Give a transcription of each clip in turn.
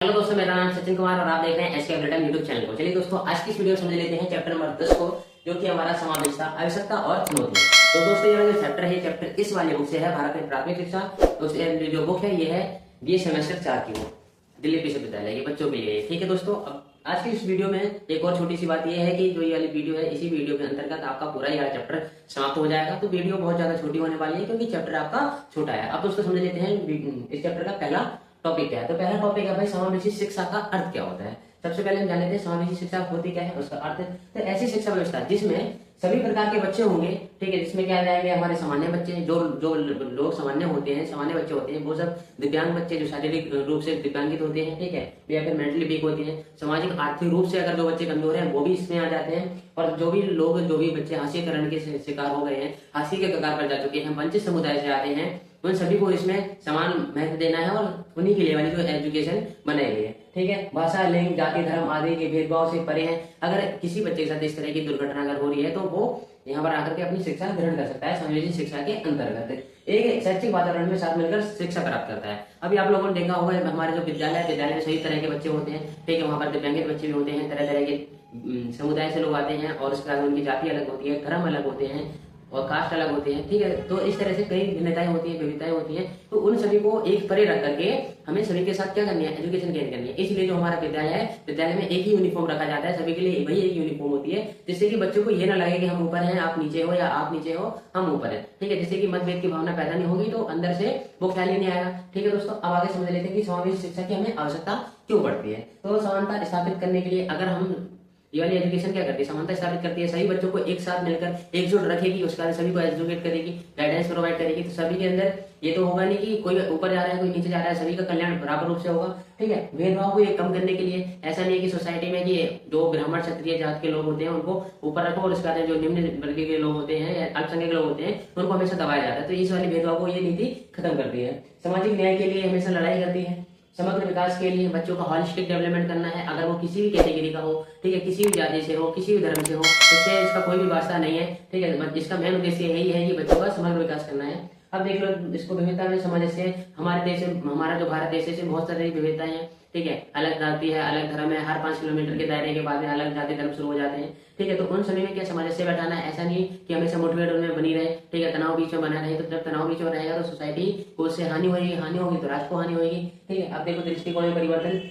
Hello दोस्तों, मेरा नाम सचिन कुमार और आप देख रहे हैं एसके एवरीटाइम यूट्यूब चैनल को। चलिए दोस्तों, आज की इस वीडियो समझ लेते हैं चैप्टर नंबर 10 को, जो कि हमारा समावेश था आवश्यकता और चुनौती। तो दोस्तों, ये जो चैप्टर है, चैप्टर इस वाले बुक से है, भारत में प्राथमिक शिक्षा। दोस्तों, जो बुक है ये है बी सेमेस्टर 4 की बुक, दिल्ली विश्वविद्यालय के बच्चों के लिए। ठीक है दोस्तों, अब आज की इस वीडियो में एक और छोटी सी बात यह है कि जो ये वाली वीडियो है, इसी वीडियो के अंतर्गत आपका पूरा ये चैप्टर समाप्त हो जाएगा। तो वीडियो बहुत ज्यादा छोटी होने वाली है क्योंकि चैप्टर आपका छोटा है। अब दोस्तों समझ लेते हैं इस चैप्टर का पहला टॉपिक क्या है। तो पहला टॉपिक है भाई, समावेशी शिक्षा का अर्थ क्या होता है। सबसे पहले हम जान लेते हैं समावेशी शिक्षा होती क्या है, उसका अर्थ। तो ऐसी शिक्षा व्यवस्था जिसमें सभी प्रकार के बच्चे होंगे, ठीक है, जिसमें क्या जाएंगे, हमारे सामान्य बच्चे, जो जो लोग सामान्य होते हैं, सामान्य बच्चे होते हैं, वो सब दिव्यांग बच्चे जो शारीरिक रूप से दिव्यांगित होते हैं, ठीक है, या फिर मेंटली वीक होते हैं, सामाजिक आर्थिक रूप से अगर जो बच्चे कमजोर हैं वो भी इसमें आ जाते हैं। और जो भी बच्चे हास्यकरण के शिकार हो गए हैं, हास्य के कगार पर जा चुके हैं, वंचित समुदाय से आते हैं, उन सभी को इसमें समान महत्व देना है और उन्हीं के लिए वाली जो एजुकेशन बनाई गई है। ठीक है, भाषा, लिंग, जाति, धर्म आदि के भेदभाव से परे है। अगर किसी बच्चे के साथ इस तरह की दुर्घटना अगर हो रही है तो वो यहाँ पर आकर के अपनी शिक्षा ग्रहण कर सकता है समावेशी शिक्षा के अंतर्गत। एक शैक्षिक वातावरण में साथ मिलकर शिक्षा प्राप्त करता है। अभी आप लोगों ने देखा होगा, हमारे जो विद्यालय में सभी तरह के बच्चे होते हैं, ठीक है, वहाँ पर दिव्यांगित बच्चे भी होते हैं, तरह तरह के समुदाय से लोग आते हैं, और उसके बाद उनकी जाति अलग होती है, धर्म अलग होते हैं और कास्ट अलग होते हैं। ठीक है, तो इस तरह से कई भिन्नताएं होती है, विविधताएं होती हैं। तो उन सभी को एक परे रख करके हमें सभी के साथ क्या करनी है, एजुकेशन गेन करनी है। इसलिए जो हमारा विद्यालय है, विद्यालय में एक ही यूनिफॉर्म रखा जाता है, सभी के लिए वही एक यूनिफॉर्म होती है, जिससे कि बच्चों को ये ना लगे कि हम ऊपर हैं, आप नीचे हो, या आप नीचे हो, हम ऊपर है। ठीक है, जिससे कि मतभेद की भावना पैदा नहीं होगी, तो अंदर से वो ख्याल ही नहीं आएगा। ठीक है दोस्तों, अब आगे समझ लेते हैं कि समावेशी शिक्षा की हमें आवश्यकता क्यों पड़ती है। तो समानता स्थापित करने के लिए अगर हम ये वाली एजुकेशन क्या करती है, समानता स्थापित करती है, सभी बच्चों को एक साथ मिलकर एकजुट रखेगी, उसके बाद सभी को एजुकेट करेगी, गाइडेंस प्रोवाइड करेगी। तो सभी के अंदर ये तो होगा नहीं कि कोई ऊपर जा रहा है कोई नीचे जा रहा है, सभी का कल्याण बराबर रूप से होगा। ठीक है, भेदभाव को ये कम करने के लिए ऐसा नहीं है कि सोसाइटी में कि जो ब्राह्मण क्षत्रिय जात के लोग होते हैं उनको ऊपर रखो, और उसके बाद जो निम्न वर्ग के लोग होते हैं या अल्पसंख्यक लोग होते हैं उनको हमेशा दबाया जाता है। तो इस वाले भेदभाव को ये नीति खत्म करती है। सामाजिक न्याय के लिए हमेशा लड़ाई करती है। समग्र विकास के लिए बच्चों का हॉलिस्टिक डेवलपमेंट करना है, अगर वो किसी भी कैटेगरी का हो, ठीक है, किसी भी जाति से हो, किसी भी धर्म से हो, इससे इसका कोई भी वास्ता नहीं है। ठीक है, इसका मेन उद्देश्य यही है कि बच्चों का समग्र विकास करना है। अब देख लो, इसको विविधता में समझ से हमारे देश में, हमारा जो भारत देश है, बहुत सारी विविधताएं हैं। ठीक है, अलग जाति है, अलग धर्म है, हर 5 किलोमीटर के दायरे के बाद में अलग जाति धर्म शुरू हो जाते हैं। ठीक है, तो उन सभी में क्या सामंजस्य बैठाना है, ऐसा नहीं कि हमेशा मुठभेड़ उनमें बनी रहे। ठीक है, तनाव बीच में बना रहे। तो जब तनाव बीच में रहेगा तो सोसाइटी को उससे हानि होगी तो राष्ट्र को हानि होगी। ठीक है, अब देखो दृष्टिकोण में परिवर्तन,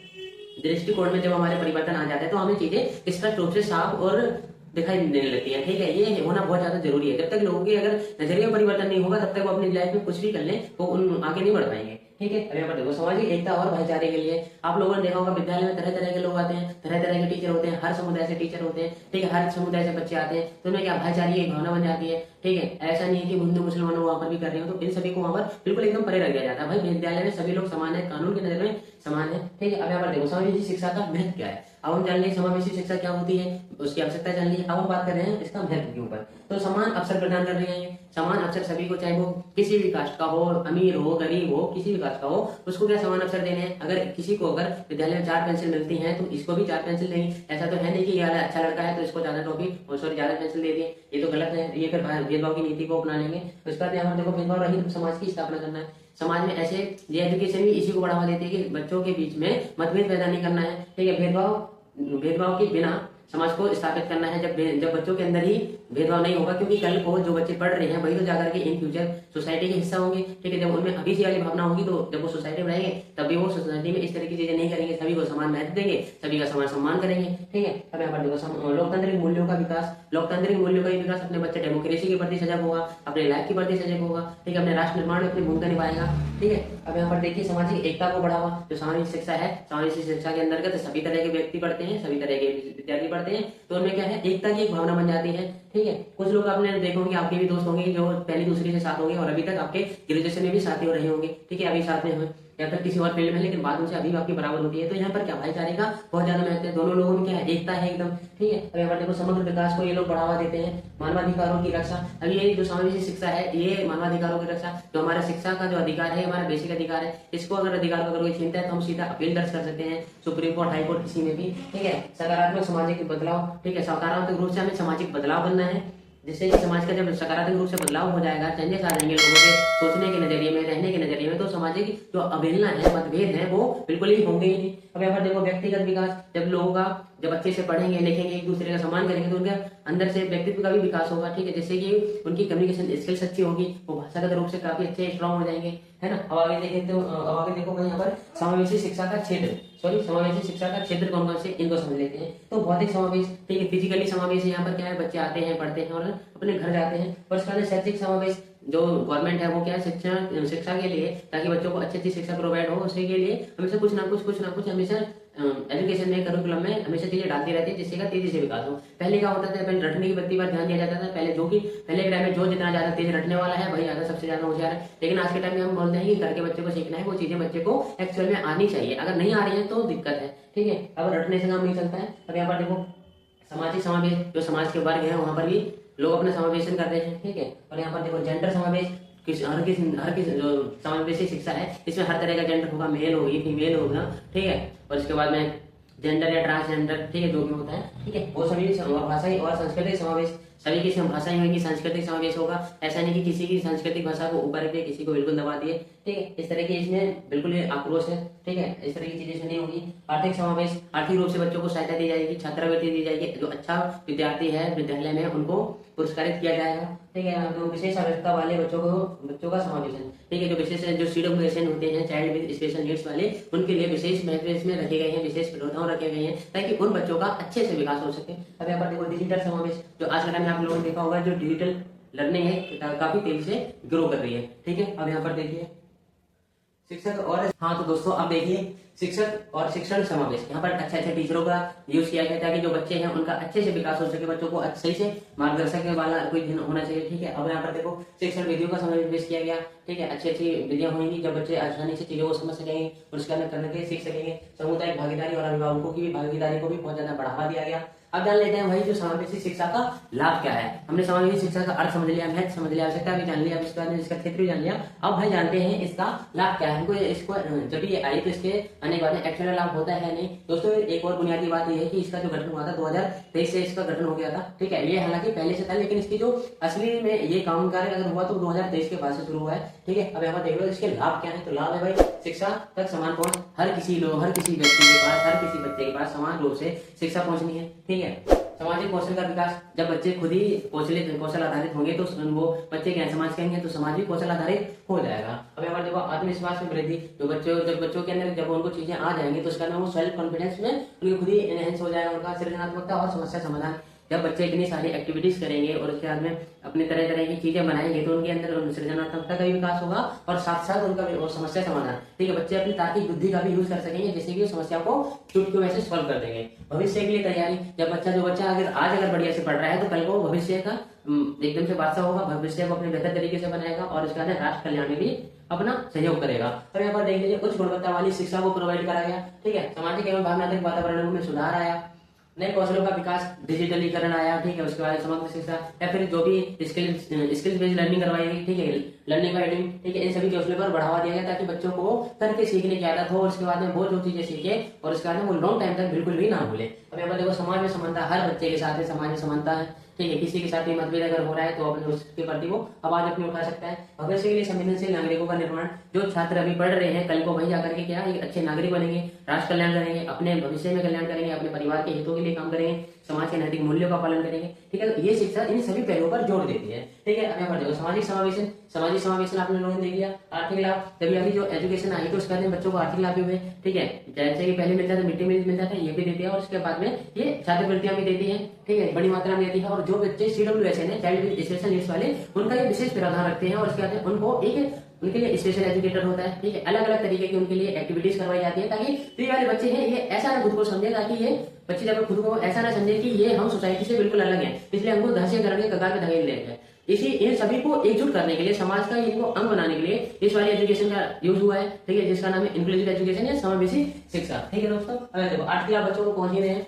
दृष्टिकोण में जब हमारे परिवर्तन आ जाते हैं तो हमें चीजें स्पष्ट रूप से साफ और दिखाई देने लगती है। ठीक है, ये होना बहुत ज्यादा जरूरी है। जब तक लोगों की अगर नजरिए में परिवर्तन नहीं होगा, तब तक वो अपनी लाइफ में कुछ भी कर ले, वो उन आगे नहीं बढ़ पाएंगे। ठीक है, अब यहाँ पर देखो, सामाजिक एकता और भाईचारे के लिए आप लोगों ने देखा होगा, विद्यालय में तरह तरह के लोग आते हैं, तरह तरह के टीचर होते हैं, हर समुदाय से टीचर होते हैं। ठीक है, हर समुदाय से बच्चे आते हैं, तो उनमें क्या भाईचारे की भावना बन जाती है। ठीक है, ऐसा नहीं है कि हिंदू मुसलमान वहां पर भी कर रहे हो, तो इन सभी को वहां पर बिल्कुल एकदम परे रख दिया जाता है। भाई विद्यालय में सभी लोग समान है, कानून की नजर में समान है। ठीक है, अब यहाँ पर देखो समावेशी शिक्षा का महत्व क्या है। अब हम जान लें समावेशी शिक्षा क्या होती है, उसकी आवश्यकता जान ली। अब हम बात कर रहे हैं इसका महत्व के ऊपर। तो समान अवसर प्रदान कर रहे हैं, समान अवसर सभी को, चाहे वो किसी भी कास्ट का हो, अमीर हो, गरीब हो, किसी भी कास्ट का हो, उसको क्या समान अवसर देने हैं। अगर किसी को अगर विद्यालय में 4 पेंसिल मिलती हैं तो इसको भी 4 पेंसिल देंगे। ऐसा तो है नहीं कि यार अच्छा लड़का है तो इसको ज्यादा टॉपी और सॉरी ज्यादा पेंसिल दे दिए, ये तो गलत है। ये फिर भेदभाव की नीति को अपना लेंगे। उसके बाद यहाँ पर देखो, भेदभाव रहित समाज की स्थापना करना है। समाज में ऐसे ये एजुकेशन भी इसी को बढ़ावा देती है कि बच्चों के बीच में मतभेद पैदा नहीं करना है। ठीक है, भेदभाव के बिना समाज को स्थापित करना है। जब बच्चों के अंदर ही भेदभाव नहीं होगा, क्योंकि कल को जो बच्चे पढ़ रहे हैं वही तो जाकर के इन फ्यूचर सोसाइटी के हिस्सा होंगे। ठीक है, जब उनमें अभी से वाली भावना होगी तो जब वो सोसाइटी में रहेंगे तब भी वो सोसाइटी में इस तरह की चीजें नहीं करेंगे, सभी को समान महत्व देंगे, सभी का समान सम्मान करेंगे। ठीक है, अब यहाँ पर देखो, लोकतांत्रिक मूल्यों का विकास, लोकतांत्रिक मूल्यों का विकास, अपने बच्चे डेमोक्रेसी के प्रति सजग होगा, अपने लाइफ के प्रति सजग होगा। ठीक है, अपने राष्ट्र निर्माण में अपनी भूमिका निभाएगा। ठीक है, अब यहाँ पर देखिए, सामाजिक एकता को बढ़ावा, जो सामाजिक शिक्षा है, सामाजिक शिक्षा के अंतर्गत सभी तरह के व्यक्ति पढ़ते हैं, सभी तरह के विद्यार्थी पढ़ते हैं, तो उनमें क्या है, एकता की एक भावना बन जाती है। ठीक है, कुछ लोग आपने देखे होंगे, आपके भी दोस्त होंगे जो पहली दूसरी से साथ होंगे और अभी तक आपके ग्रेजुएशन में भी साथ ही हो रहे होंगे। ठीक है, अभी साथ में हो या फिर किसी और फील्ड में, लेकिन बाद में से अभी आपकी बराबर होती है। तो यहाँ पर क्या भाईचारे का बहुत ज्यादा महत्व है, दोनों लोगों में क्या है, एकता है एकदम। ठीक है, अब यहाँ पर देखो, समग्र विकास को ये लोग बढ़ावा देते हैं। मानवाधिकारों की रक्षा, अब ये जो समावेशी शिक्षा है, ये मानवाधिकारों की रक्षा, जो हमारा शिक्षा का जो अधिकार है, हमारा बेसिक अधिकार है, इसको अगर अधिकार को अगर कोई छीनता है तो हम सीधा अपील दर्ज कर सकते हैं सुप्रीम कोर्ट, हाई कोर्ट, किसी में भी। ठीक है, सकारात्मक सामाजिक बदलाव, ठीक है, सकारात्मक रूप से हमें सामाजिक बदलाव बनना है, जिससे कि समाज का जब सकारात्मक रूप से बदलाव हो जाएगा, चेंजेस आ जाएंगे लोगों के सोचने के नजरिए में, रहने के नजरिए में, तो सामाजिक जो अवहेलना है, मतभेद है, वो बिल्कुल ही होंगे ही नहीं। अब यहाँ पर देखो व्यक्तिगत विकास, जब अच्छे से पढ़ेंगे लिखेंगे एक दूसरे का सम्मान करेंगे तो उनके अंदर से व्यक्तित्व का भी विकास होगा, ठीक है, जैसे कि उनकी कम्युनिकेशन स्किल्स अच्छी होगी, वो भाषागत रूप से काफी अच्छे स्ट्रांग हो जाएंगे, है ना। अब आगे देखें तो अब आगे देखो यहाँ पर समावेशी शिक्षा का क्षेत्र, समावेशी शिक्षा का क्षेत्र कौन कौन से, इनको समझ लेते हैं। तो भौतिक समावेश, ठीक है, फिजिकली समावेश यहाँ पर क्या है, बच्चे आते हैं पढ़ते हैं और अपने घर जाते हैं। और उसके बाद शैक्षिक समावेश, जो गवर्नमेंट है वो क्या है, शिक्षा के लिए, ताकि बच्चों को अच्छी शिक्षा प्रोवाइड हो, उसी के लिए हमेशा कुछ ना कुछ हमेशा एजुकेशन में करिकुलम में हमेशा चीजें डालती रहती है जिससे का तेजी से विकास हो। पहले क्या होता था, पहले रटने की बत्ती पर ध्यान दिया जाता था, पहले के टाइम में जो जितना ज्यादा तेज रटने वाला है वही ज्यादा सबसे ज्यादा होशियार है। लेकिन आज के टाइम में हम बोलते हैं कि करके बच्चे को सीखना है, वो चीजें बच्चे को एक्चुअल में आनी चाहिए, अगर नहीं आ रही है तो दिक्कत है, ठीक है। अब रटने से काम नहीं चलता है। अब यहाँ पर देखो सामाजिक समावेश, जो समाज के वर्ग है वहां पर भी लोग अपना समावेशन करते हैं, ठीक है। और यहाँ पर देखो जेंडर समावेश, हर किस जो समावेशी शिक्षा है इसमें हर तरह का जेंडर होगा, मेल होगी फीमेल होगा, ठीक है। और इसके बाद में जेंडर या ट्रांसजेंडर, ठीक है, जो भी होता है, ठीक है, वो सभी भाषाई और सांस्कृतिक समावेश, सभी की भाषाएं होंगी, सांस्कृतिक समावेश होगा। ऐसा नहीं कि किसी की सांस्कृतिक भाषा को ऊपर रखिए, किसी को बिल्कुल दबा दिए, ठीक है, इस तरह की इसमें बिल्कुल आक्रोश है, ठीक है, इस तरह की चीजें नहीं होगी। आर्थिक समावेश, आर्थिक रूप से बच्चों को सहायता दी जाएगी, छात्रवृत्ति दी जाएगी, जो अच्छा विद्यार्थी है विद्यालय में उनको पुरस्कारित किया जाएगा, ठीक है। तो विशेष आवश्यकता वाले बच्चों का समावेशन, ठीक है, जो सीडब्ल्यूएसएन होते हैं, चाइल्ड विद स्पेशल नीड्स वाले, उनके लिए विशेष महत्व इसमें रखे गए हैं, विशेष प्रावधान रखे गए हैं ताकि उन बच्चों का अच्छे से विकास हो सके। अब यहाँ पर देखो डिजिटल समावेश, जो आज के टाइम में आप लोगों ने देखा होगा, जो डिजिटल लर्निंग है काफी तेजी से ग्रो कर रही है, ठीक है। अब यहाँ पर देखिए शिक्षक और, हाँ तो दोस्तों अब देखिए शिक्षक और शिक्षण समावेश, यहाँ पर अच्छे टीचरों का यूज किया गया ताकि जो बच्चे हैं उनका अच्छे से विकास हो सके, बच्चों को सही से मार्गदर्शक वाला कोई होना चाहिए, ठीक है। अब यहाँ पर देखो शिक्षण विधियों का समावेश किया गया, ठीक है, अच्छी विधियां होंगी जब बच्चे आसानी से चीजों को समझ सकेंगे और उसके अंदर करने के सीख सकेंगे। सामुदायिक भागीदारी और अभिभावकों की भी भागीदारी को भी बहुत ज्यादा बढ़ावा दिया गया। अब जान लेते हैं वही जो समावेशी शिक्षा का लाभ क्या है। हमने समावेशी शिक्षा का अर्थ समझ लिया, महत्व समझ लिया, आवश्यकता भी जान लिया, इसके बाद इसका क्षेत्र भी जान लिया। अब भाई जानते हैं इसका लाभ क्या है। हमको इसको जब ये आई तो इसके आने के बाद एक्चुअल लाभ होता है नहीं दोस्तों। एक और बुनियादी बात यह है कि इसका जो गठन हुआ था 2023 से इसका गठन हो गया था, ठीक है। ये हालांकि पहले से था लेकिन इसकी जो असली में ये काम कार्य अगर हुआ तो 2023 के बाद से शुरू हुआ है, ठीक है। अब यहाँ पर देख लो इसके लाभ क्या है। तो लाभ है भाई शिक्षा तक समान पहुंच, हर किसी व्यक्ति के पास, हर किसी बच्चे के पास समान रूप से शिक्षा पहुंचनी है, ठीक है। सामाजिक कौशल का विकास, जब बच्चे खुद ही कौशल आधारित होंगे तो वो बच्चे क्या समाज कहेंगे तो समाज भी कौशल आधारित हो जाएगा। अब यहाँ देखो आत्मविश्वास में वृद्धि, जब बच्चों के अंदर जब उनको चीजें आ जाएंगी तो उसका नाम वो सेल्फ कॉन्फिडेंस में उनकी खुद ही एनहेंस हो जाएगा, उनका सृजनात्मकता और समस्या समाधान। जब बच्चे इतनी सारी एक्टिविटीज करेंगे और उसके बाद में अपने तरह तरह की चीजें बनाएंगे तो उनके अंदर सृजनात्मकता का भी विकास होगा और साथ साथ उनका समस्या समाधान, ठीक है। बच्चे अपनी तार्किक बुद्धि का भी यूज कर सकेंगे जिससे कि समस्या को चुटकियों में से सॉल्व कर देंगे। भविष्य के लिए तैयारी, जब बच्चा अगर बढ़िया से पढ़ रहा है तो कल को भविष्य का एकदम से बादशाह होगा, भविष्य को अपने बेहतर तरीके से बनाएगा और उसके बाद राष्ट्र कल्याण में भी अपना सहयोग करेगा। तो यहाँ पर देख लीजिए उच्च गुणवत्ता वाली शिक्षा को प्रोवाइड कराया गया, ठीक है। सामाजिक एवं भावनात्मक वातावरण में सुधार आया, नए कौशलों का विकास, डिजिटलीकरण आया, ठीक है। उसके बाद समग्र शिक्षा या फिर जो भी स्किल्स बेस्ड लर्निंग करवाई गई, ठीक है, लर्निंग बाय डूइंग, ठीक है। इन सभी कौशलों पर बढ़ावा दिया गया ताकि बच्चों को करके सीखने की आदत हो, उसके बाद में वो जो चीजें सीखे और उसके बाद में वो लॉन्ग टाइम तक बिल्कुल भी ना भूले। अब यहाँ पर देखो समाज में समानता, हर बच्चे के साथ समाज में समानता है, ठीक है। किसी के साथ भी मतभेद अगर हो रहा है तो अपने उसके प्रति वो आवाज अपनी उठा सकता है। भविष्य के लिए संवेदनशील नागरिकों का निर्माण, जो छात्र अभी पढ़ रहे हैं कल को वही जाकर के क्या एक अच्छे नागरिक बनेंगे, राष्ट्र कल्याण करेंगे, अपने भविष्य में कल्याण करेंगे, अपने परिवार के हितों के लिए काम करेंगे, समाज के नैतिक मूल्यों का पालन करेंगे, ठीक है। ये शिक्षा इन सभी पहलुओं पर जोर देती है, ठीक है। अब यहाँ पर देखो सामाजिक समावेशन आपने लोगों ने देख लिया। आर्थिक लाभ, तभी अभी जो एजुकेशन आई तो उसके बाद बच्चों को आर्थिक लाभ भी हुए, ठीक है। जैसे कि पहले मिलता था मिड डे मील मिलता था, ये भी देती है और उसके बाद में ये छात्रवृत्तियां भी देती है, ठीक है, बड़ी मात्रा में देती है। और जो बच्चे सीडब्ल्यूएसएन है, चाइल्ड विद स्पेशल नीड्स वाले, उनका ये विशेष प्रावधान रखते हैं और उसके बाद उनको उनके लिए स्पेशल एजुकेटर होता है, ठीक है। अलग अलग तरीके की उनके लिए एक्टिविटीज करवाई जाती है ताकि ये वाले बच्चे हैं ये ऐसा ना खुद को समझे, ताकि ये बच्चे जब खुद को ऐसा ना समझे कि ये हम सोसाइटी से बिल्कुल अलग है, इसलिए हमको दहशत करने के कगार पे धकेल दिया जाए। इन सभी को एकजुट करने के लिए, समाज का इनको अंग बनाने के लिए इस वाली एजुकेशन का यूज हुआ है, ठीक है, जिसका नाम है इंक्लूसिव एजुकेशन या समावेशी शिक्षा, ठीक है दोस्तों। अब देखो 8 लाख बच्चों को पहुंच ही रहे हैं,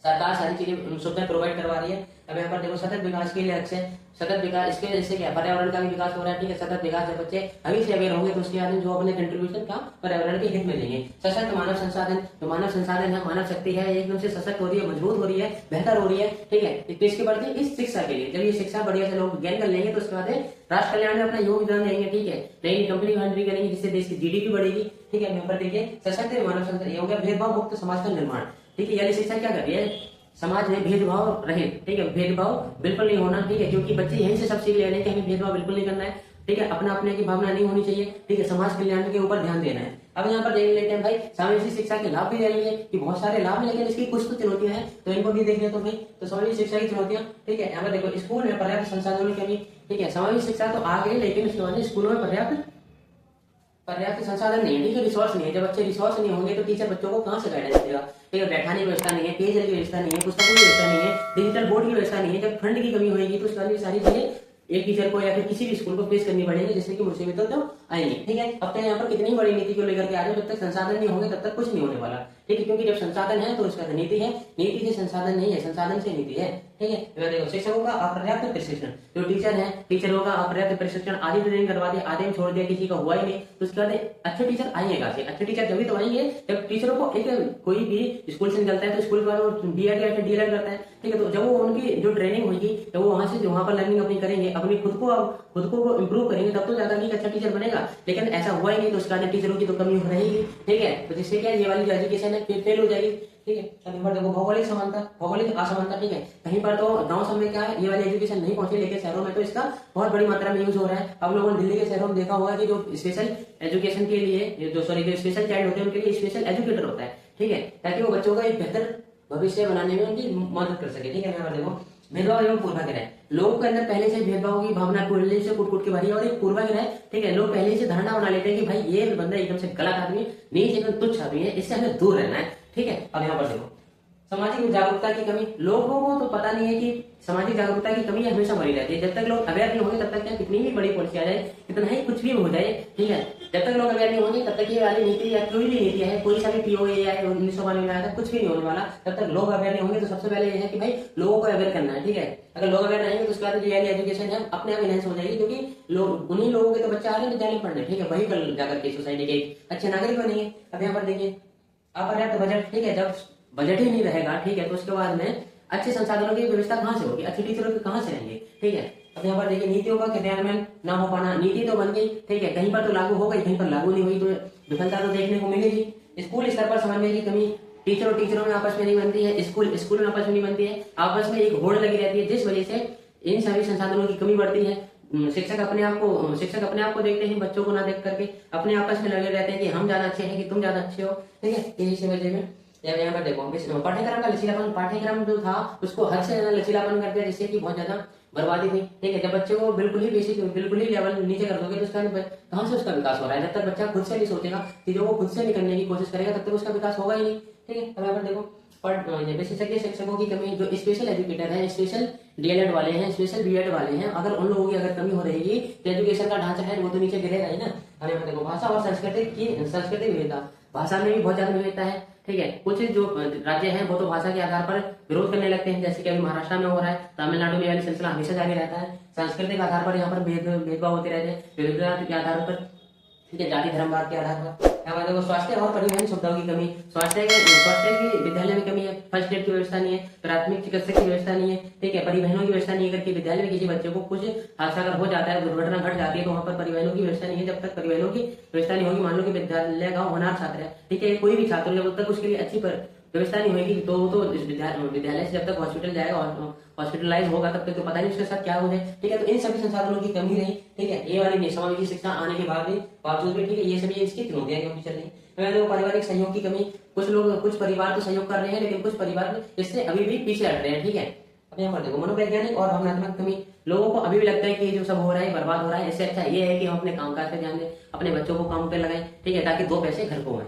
सरकार सारी चीजें सुविधाएं प्रोवाइड करवा रही है। अब यहाँ पर देखो सतत विकास के लिए लक्ष्य है। सतत विकास इसके वजह से क्या पर्यावरण का भी विकास हो रहा है, ठीक है। सतत विकास जब बच्चे अभी से अवेयर होंगे तो उसके बाद जो अपने कंट्रीब्यूशन का पर्यावरण के हित में देंगे। सशक्त मानव संसाधन, जो मानव संसाधन है, मानव शक्ति है, एकदम से सशक्त हो रही है, मजबूत हो रही है, बेहतर हो रही है, ठीक है। किसके बढ़ती इस शिक्षा के लिए, जब ये शिक्षा बढ़िया से लोग गेन कर लेंगे तो उसके बाद राष्ट्र कल्याण में अपना योगदान देंगे, ठीक है। नई नई कंपनी एंट्री करेंगे जिससे देश की जीडीपी बढ़ेगी, ठीक है। यहाँ पर देखिए सशक्त मानव संसाधन, ये हो गया भेदभाव मुक्त समाज का निर्माण, ठीक है। यानी शिक्षा क्या कर रही है, समाज में भेदभाव रहे, ठीक है। भेदभाव बिल्कुल नहीं होना, ठीक है, क्योंकि बच्चे यहीं से सब सीख ले रहे हैं कि हमें भेदभाव बिल्कुल नहीं करना है, ठीक है। अपना अपने की भावना नहीं होनी चाहिए, ठीक है। समाज कल्याण के ऊपर ध्यान देना है। अब यहाँ पर देख लेते हैं भाई सामाजिक शिक्षा के लाभ भी दे रही है कि बहुत सारे लाभ, लेकिन इसकी कुछ तो चुनौतियां हैं, तो इनको भी देख ले तो भाई। तो सामाजिक शिक्षा की चुनौतियां, ठीक है। यहाँ पर देखो स्कूल में पर्याप्त संसाधनों की कमी, ठीक है। सामाजिक शिक्षा तो आ गई, लेकिन उसके बाद स्कूलों में पर्याप्त संसाधन नहीं है, ठीक है। रिसोर्स नहीं है। जब बच्चे रिसोर्स नहीं होंगे तो टीचर बच्चों को कहाँ से गाइडेंस देगा, ठीक है। बैठाने की व्यवस्था नहीं है, पेयजल की व्यवस्था नहीं है, पुस्तकों की व्यवस्था नहीं है, डिजिटल बोर्ड की व्यवस्था नहीं है। जब फंड की कमी होगी तो उसके बाद सारी चीजें एक टीचर को या फिर किसी भी स्कूल को फेस करनी पड़ेगी, जिससे कि मुसीबतें तो आएंगी, ठीक है। अब तक यहाँ पर कितनी बड़ी नीति को लेकर के आ रहे हो, जब तक संसाधन नहीं होंगे तब तक कुछ नहीं होने वाला, ठीक है। क्योंकि जब संसाधन है तो उसका नीति है, नीति से संसाधन नहीं है, संसाधन से नीति है, ठीक है। देखो शिक्षकों का अपर्याप्त प्रशिक्षण, जो टीचर है टीचरों का अपर्याप्त प्रशिक्षण, आधी ट्रेनिंग करवा दिया, आधे में छोड़ दिया, किसी का हुआ ही नहीं, तो उसके बाद अच्छे टीचर आएंगे कहाँ से? अच्छे टीचर जब तो आएंगे जब टीचरों को एक कोई भी स्कूल से निकलता है तो स्कूल के बाद वो बीएड या फिर डीएलएड करता है, ठीक है। तो जब वो उनकी जो ट्रेनिंग होगी, जब वो वहां से जो वहां पर लर्निंग अपनी करेंगे, अपनी खुद को इम्प्रूव करेंगे, तब तो ज्यादा नहीं अच्छा टीचर बनेगा। लेकिन ऐसा हुआ ही नहीं तो उसके बाद टीचरों की तो कमी हो रहेगी, ठीक है। तो जिससे क्या ये वाली जो एजुकेशन है फिर फेल हो जाएगी, ठीक है। कहीं पर देखो भौगोलिक समानता, भौगोलिक असमानता, ठीक है। कहीं पर तो गांव सब में क्या है ये वाली एजुकेशन नहीं पहुंची, लेकिन शहरों में तो इसका बहुत बड़ी मात्रा में यूज हो रहा है। अब लोगों ने दिल्ली के शहरों में देखा होगा कि जो स्पेशल एजुकेशन के लिए जो स्पेशल चाइल्ड होते हैं उनके लिए स्पेशल एजुकेटर होता है, ठीक है, ताकि वो बच्चों का एक बेहतर भविष्य बनाने में उनकी मदद कर सके, ठीक है। यहाँ पर देखो भेदभाव एवं पूर्वाग्रह, लोगों के अंदर पहले से भेदभाव की भावना पहले से कुट के भरी है, और एक पूर्वाग्रह, ठीक है। लोग पहले से धारणा बना लेते हैं कि भाई ये बंदा एकदम से गलत आदमी है, नीच एकदम तुच्छ आदमी है, इससे हमें दूर रहना है, ठीक है। अब यहाँ पर देखो सामाजिक जागरूकता की कमी, लोगों को तो पता नहीं है कि सामाजिक जागरूकता की कमी हमेशा बनी रहती है। जब तक लोग अवेयर नहीं होंगे तब तक क्या कितनी भी बड़ी पॉलिसी आ जाए, कितना ही कुछ भी हो जाए, ठीक है, जब तक लोग अवेयर नहीं होंगे तब तक ये वाली नीति या कोई भी नीति है, कोई सा भी पीओए या 1992 में आया था, कुछ भी नहीं होने वाला। जब तक लोग अवेयर नहीं होंगे तो सबसे पहले ये है कि भाई लोगों को अवेयर करना है, ठीक है। अगर लोग अवेयर रहेंगे तो उसके बाद जो एजुकेशन है अपने आप इनहेंस हो जाएगी, क्योंकि लोग उन्हीं लोगों के तो बच्चे आ रहे हैं विद्यालय पढ़ने, ठीक है, वही कल जाकर के सोसाइटी के अच्छे नागरिक बनेंगे। अब यहाँ पर देखिए अपर्याप्त बजट, ठीक है। जब बजट ही नहीं रहेगा, ठीक है, तो उसके बाद में अच्छे संसाधनों की व्यवस्था कहाँ से होगी, अच्छे टीचरों के कहाँ से रहेंगे, ठीक है। अब यहाँ पर देखिए नीतियों का क्रियान्वयन ना हो पाना, नीति तो बन गई, ठीक है, कहीं पर तो लागू हो गई, कहीं पर लागू नहीं हुई, तो विफलता तो देखने को मिलेगी। स्कूल स्तर पर समन्वय की कमी, टीचरों में आपस में नहीं बनती है, स्कूल में आपस में नहीं बनती है, आपस में एक होड़ लगी रहती है, जिस वजह से इन सभी संसाधनों की कमी बढ़ती है। शिक्षक अपने आप को देखते हैं, बच्चों को ना देख करके अपने आपस में लगे रहते हैं कि हम ज्यादा अच्छे हैं कि तुम ज्यादा अच्छे हो, ठीक है। इसी वजह में यहाँ पर देखो पाठ्यक्रम का लचीलापन, पाठ्यक्रम जो था उसको हद से ज्यादा लचीलापन कर दिया, जिससे कि बहुत ज्यादा बर्बादी हुई, ठीक है। जब बच्चे को बिल्कुल ही लेवल नीचे कर दोगे तो उसका कहाँ से उसका विकास हो रहा है? जब तक बच्चा खुद से नहीं सोचेगा, चीजों को खुद से नहीं करने की कोशिश करेगा, तब तक उसका विकास होगा ही नहीं, ठीक है। अब यहाँ पर देखो विशेषज्ञ शिक्षकों की कमी, जो स्पेशल एजुकेटर है, स्पेशल डीएलएड वाले हैं, स्पेशल बीएड वाले हैं, अगर उन लोगों की अगर कमी हो रहेगी तो एजुकेशन का ढांचा है वो तो नीचे गिरेगा ही ना। अरे देखो भाषा और संस्कृति विविधता, भाषा में भी बहुत ज्यादा विविधता है, ठीक है। कुछ जो राज्य हैं वो तो भाषा के आधार पर विरोध करने लगते हैं, जैसे कि अभी महाराष्ट्र में हो रहा है, तमिलनाडु में वाली सिलसिला हमेशा जारी रहता है। सांस्कृतिक आधार पर यहाँ पर भेदभाव होते रहते हैं, विरोध के आधार पर, ठीक है, जाति धर्मवाद के आधार पर। देखो स्वास्थ्य और परिवहन सुविधाओं की कमी, स्वास्थ्य की विद्यालय में कमी है, फर्स्ट एड की व्यवस्था नहीं है, प्राथमिक चिकित्सक की व्यवस्था नहीं है, ठीक है, परिवहनों की व्यवस्था नहीं है। करके विद्यालय में किसी बच्चे को कुछ हादसा अगर हो जाता है, दुर्घटना घट जाती है, तो वहाँ पर परिवहनों की व्यवस्था नहीं है। जब तक परिवहनों की व्यवस्था नहीं होगी, मान लो कि विद्यालय गाँव होनार छात्र है, ठीक है, कोई भी छात्र, जब तक उसके लिए अच्छी व्यवस्था नहीं होगी तो वो तो विद्यालय से जब तक हॉस्पिटल जाएगा, हॉस्पिटलाइज होगा, तब तक तो पता नहीं उसके साथ क्या हो जाए, ठीक है। तो इन सभी संसाधनों की कमी रही, ठीक है, ये वाली सामाजिक शिक्षा आने के बावजूद भी, ठीक है, ये सभी इसकी चुनौतियां क्योंकि चल रही है। पारिवारिक सहयोग की कमी, कुछ परिवार तो सहयोग कर रहे हैं, लेकिन कुछ परिवार इससे अभी भी पीछे हट रहे हैं, ठीक है। अब यहाँ पर देखो मनोवैज्ञानिक और भावनात्मक कमी, लोगों को अभी भी लगता है कि जो सब हो रहा है बर्बाद हो रहा है, इससे अच्छा ये है कि हम अपने कामकाज पे ध्यान दें, अपने बच्चों को काम पे लगाएं, ठीक है, ताकि 2 पैसे घर को आए,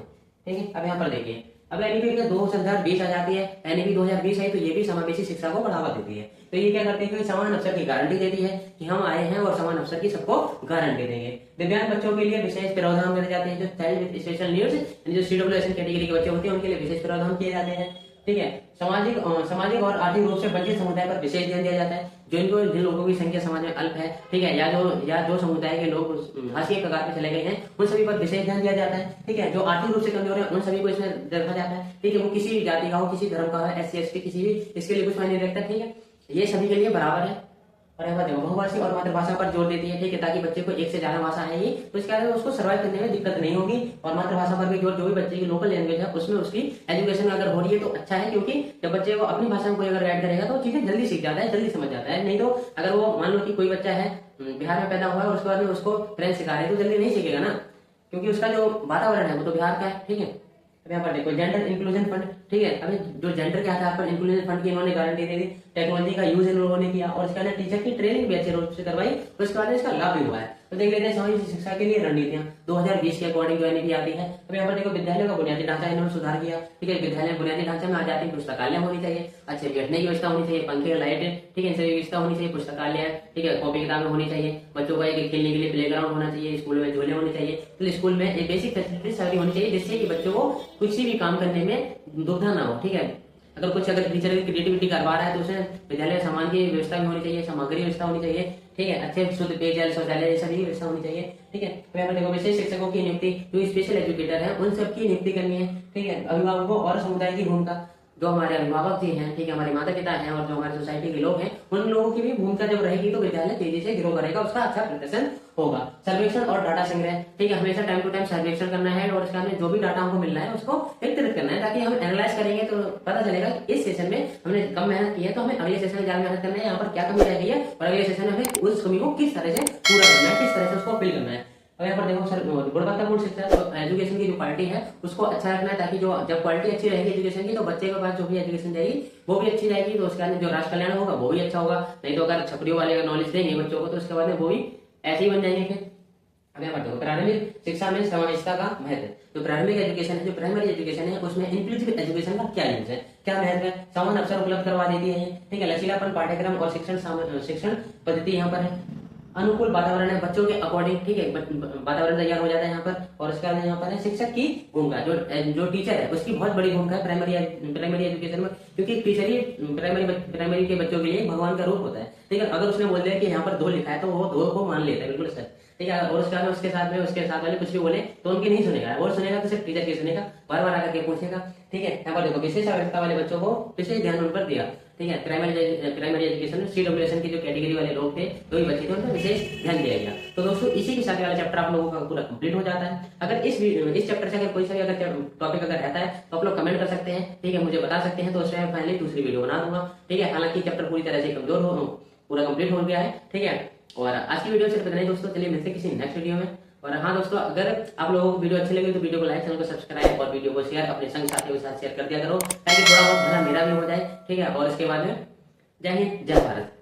ठीक है। अब यहाँ पर देखिए अब एनईपी 2020 आ जाती है, एनईपी 2020 आई तो ये भी समावेशी शिक्षा को बढ़ावा देती है। तो ये क्या करते हैं कि समान अवसर की गारंटी देती है कि हम आए हैं और समान अवसर की सबको गारंटी देंगे। दिव्यांग बच्चों के लिए विशेष प्रावधान करे जाते हैं, जो चाइल्ड विद स्पेशल नीड्स, जो CWSN कैटेगरी के बच्चे होते हैं उनके लिए विशेष प्रावधान किए जाते हैं। ठीक है। सामाजिक और आर्थिक रूप से वंचित समुदाय पर विशेष ध्यान दिया जाता है। जिन लोगों की संख्या समाज में अल्प है, ठीक है, या जो समुदाय के लोग हाशिए के कगार पे चले गए हैं, उन सभी पर विशेष ध्यान दिया जाता है। ठीक है। जो आर्थिक रूप से कमजोर है उन सभी को इसमें देखा जाता है। ठीक है। वो किसी भी जाति का हो, किसी धर्म का हो, SC ST किसी भी, इसके लिए कुछ मायने नहीं रखता। ठीक है। ये सभी के लिए बराबर है। और यहाँ पर बहुभाषी और मातृभाषा पर जोर देती है। ठीक है। ताकि बच्चे को एक से ज्यादा भाषा है ही, तो इसके कारण उसको सर्वाइव करने में दिक्कत नहीं होगी। और मातृभाषा पर भी जो भी बच्चे की लोकल लैंग्वेज है उसमें उसकी एजुकेशन अगर हो रही है तो अच्छा है, क्योंकि जब बच्चे को अपनी भाषा में कोई अगर ऐड करेगा तो चीजें जल्दी सीख जाता है, जल्दी समझ जाता है। नहीं तो अगर वो मान लो कि कोई बच्चा है बिहार में पैदा हुआ है और उसके बाद में उसको फ्रेंच सिखा रहे तो जल्दी नहीं सीखेगा ना, क्योंकि उसका जो वातावरण है वो तो बिहार का है। ठीक है। अब यहाँ पर देखो जेंडर इंक्लूजन फंड। ठीक है। अभी जो जेंडर के आधार पर इंक्लूजन फंड की इन्होंने गारंटी दे दी, टेक्नोलॉजी का यूज इन लोगों ने किया और इसके बाद टीचर की ट्रेनिंग भी अच्छे रूप से करवाई, तो इसके बाद इसका लाभ भी हुआ है। तो देख लेते हैं सामाजिक शिक्षा के लिए रणनीतियां 2020 के अकॉर्डिंग जो NEP आती है। अब यहाँ पर देखो विद्यालय का बुनियादी ढांचा इन्होंने सुधार किया। ठीक है। विद्यालय बुनियादी ढांचे में आ जाती है पुस्तकालय होनी चाहिए, अच्छे बैठने की व्यवस्था होनी चाहिए, पंखे लाइट, ठीक है, इन सभी व्यवस्था होनी चाहिए। पुस्तकालय, ठीक है, कॉपी किताबें होनी चाहिए, बच्चों का एक खेलने के लिए प्ले ग्राउंड होना चाहिए, स्कूल में झूले होने चाहिए। तो स्कूल में एक बेसिक फैसिलिटी सारी होनी चाहिए जिससे कि बच्चों को किसी भी काम करने में दुविधा ना हो। ठीक है। अगर टीचर की क्रिएटिविटी करवा रहा है तो उसे विद्यालय सामान की व्यवस्था भी होनी चाहिए, सामग्री व्यवस्था होनी चाहिए। ठीक है। अच्छे शुद्ध पेयजल, शौचालय, ये सभी व्यवस्था होनी चाहिए। ठीक है। तो यहाँ पर देखो विशेष शिक्षकों की नियुक्ति, जो स्पेशल एजुकेटर है उन सबकी नियुक्ति करनी है। ठीक है। अभिभावकों और समुदाय की भूमिका, जो हमारे अभिभावक जी हैं, ठीक है, हमारे माता पिता हैं और जो हमारे सोसाइटी के लोग हैं, उन लोगों की भी भूमिका जब रहेगी तो विद्यालय तेजी से ग्रो करेगा, उसका अच्छा प्रदर्शन होगा। सर्वेक्षण और डाटा संग्रह, ठीक है, हमेशा टाइम टू टाइम सर्वेक्षण करना है और उसका हमें जो भी डाटा हमको मिलना है उसको एकत्रित करना है, ताकि हम एनालाइज करेंगे तो पता चलेगा कि इस सेशन में हमने कम मेहनत की है तो हमें अगले सेशन में ज्यादा मेहनत करना है, यहाँ पर क्या कमी रह गई है और अगले सेशन में हमें उस कमी को किस तरह से पूरा करना है, किस तरह से उसको फिल करना है। और यहाँ पर देखो सर, गुणवत्तापूर्ण शिक्षा, तो एजुकेशन की जो क्वालिटी है उसको अच्छा रखना है, ताकि जो जब क्वालिटी अच्छी रहेगी एजुकेशन की तो बच्चे के पास जो भी एजुकेशन जाएगी वो भी अच्छी जाएगी, तो उसके बाद जो राष्ट्र कल्याण होगा वो भी अच्छा होगा। नहीं तो अगर छपरियों वाले का नॉलेज देंगे बच्चों को तो उसके बाद में वो भी ऐसे ही बन जाएंगे। फिर अब यहाँ पर देखो प्रारंभिक शिक्षा में समावेशिता का महत्व। जो प्रारंभिक एजुकेशन है, जो प्राइमरी एजुकेशन है, उसमें इंक्लूसिव एजुकेशन का क्या यूज है, क्या महत्व है। समान अवसर उपलब्ध करवा देती है। ठीक है। लचीलापन पाठ्यक्रम और शिक्षण पद्धति यहाँ पर है। अनुकूल वातावरण है बच्चों के अकॉर्डिंग। ठीक है। वातावरण तैयार हो जाता है यहाँ पर। और उसके बाद यहाँ पर है शिक्षक की भूमिका, जो टीचर है उसकी बहुत बड़ी भूमिका है प्राइमरी एजुकेशन में, क्योंकि टीचर ही प्राइमरी के बच्चों के लिए भगवान का रूप होता है। ठीक है। अगर उसने बोल दिया कि यहाँ पर 2 लिखा है तो वो 2 को मान लेता है, बिल्कुल सच। ठीक है। और उसके बाद उसके साथ वाले कुछ भी बोले तो उनकी नहीं सुनेगा, और सुनेगा तो सिर्फ टीचर की सुनेगा, बार बार आकर के पूछेगा। ठीक है। यहाँ पर देखो विशेष आवश्यकता वाले बच्चों को विशेष ध्यान उन पर दिया। ठीक है। प्राइमरी एजुकेशन में CWSN की जो कैटेगरी वाले लोग थे, जो भी बच्चे थे, उन पर विशेष ध्यान दिया गया। तो दोस्तों इसी के साथ वाला चैप्टर आप लोगों का पूरा कंप्लीट हो जाता है। अगर इस चैप्टर से अगर कोई सा भी अगर टॉपिक अगर रहता है तो आप लोग कमेंट कर सकते हैं। ठीक है। मुझे बता सकते हैं, तो उससे मैं पहले दूसरी वीडियो बना दूंगा। ठीक है। हालांकि चैप्टर पूरी तरह से कमजोर हो, पूरा कंप्लीट हो गया है। ठीक है। और आज की वीडियो सिर्फ इतना ही दोस्तों, चलिए मिलते हैं किसी नेक्स्ट वीडियो में। और हाँ दोस्तों, अगर आप लोगों को वीडियो अच्छी लगी तो वीडियो को लाइक, चैनल को सब्सक्राइब और वीडियो को शेयर अपने संग साथियों के साथ शेयर कर दिया करो, ताकि थोड़ा बहुत भला मेरा भी हो जाए। ठीक है। और इसके बाद में जय हिंद, जय भारत।